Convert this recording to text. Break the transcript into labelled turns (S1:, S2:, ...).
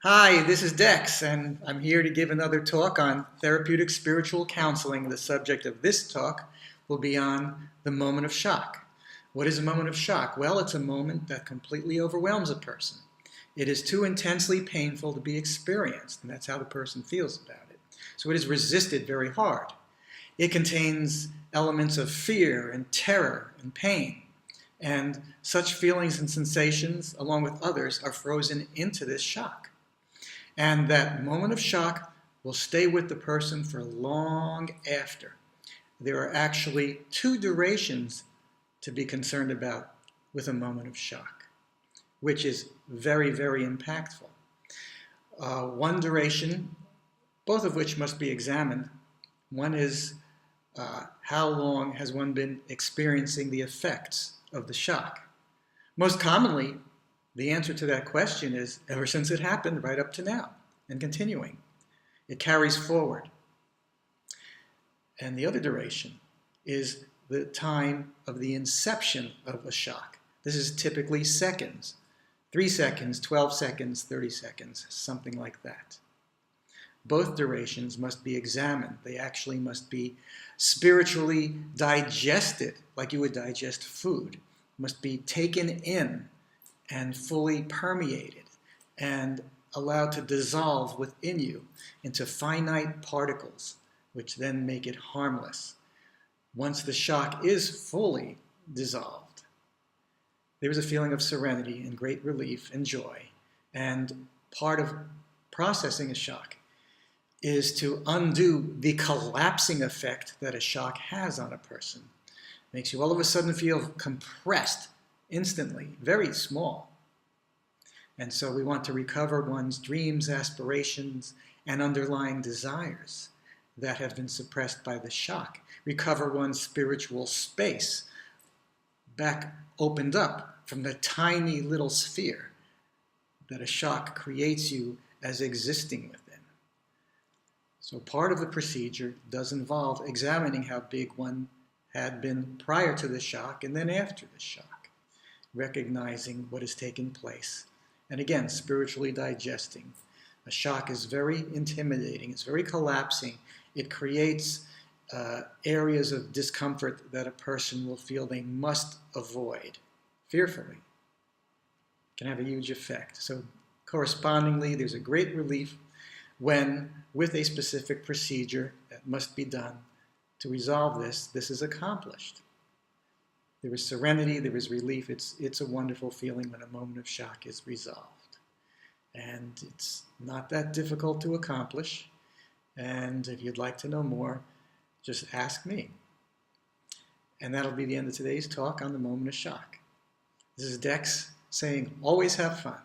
S1: Hi, this is Dex, and I'm here to give another talk on therapeutic spiritual counseling. The subject of this talk will be on the moment of shock. What is a moment of shock? Well, it's a moment that completely overwhelms a person. It is too intensely painful to be experienced, and that's how the person feels about it. So it is resisted very hard. It contains elements of fear and terror and pain. And such feelings and sensations, along with others, are frozen into this shock. And that moment of shock will stay with the person for long after. There are actually two durations to be concerned about with a moment of shock, which is very, very impactful. One duration, both of which must be examined. One is how long has one been experiencing the effects of the shock? Most commonly, the answer to that question is ever since it happened, right up to now, and continuing. It carries forward. And the other duration is the time of the inception of a shock. This is typically seconds, 3 seconds, 12 seconds, 30 seconds, something like that. Both durations must be examined. They actually must be spiritually digested, like you would digest food, must be taken in and fully permeated and allowed to dissolve within you into finite particles, which then make it harmless. Once the shock is fully dissolved, there is a feeling of serenity and great relief and joy. And part of processing a shock is to undo the collapsing effect that a shock has on a person. It makes you all of a sudden feel compressed instantly, very small. And so we want to recover one's dreams, aspirations, and underlying desires that have been suppressed by the shock. Recover one's spiritual space, back opened up from the tiny little sphere that a shock creates you as existing within. So part of the procedure does involve examining how big one had been prior to the shock and then after the shock, recognizing what has taken place. And again, spiritually digesting. A shock is very intimidating. It's very collapsing. It creates areas of discomfort that a person will feel they must avoid fearfully. It can have a huge effect. So correspondingly, there's a great relief when, with a specific procedure that must be done to resolve this is accomplished. There is serenity, there is relief. It's a wonderful feeling when a moment of shock is resolved. And it's not that difficult to accomplish. And if you'd like to know more, just ask me. And that'll be the end of today's talk on the moment of shock. This is Dex saying, always have fun.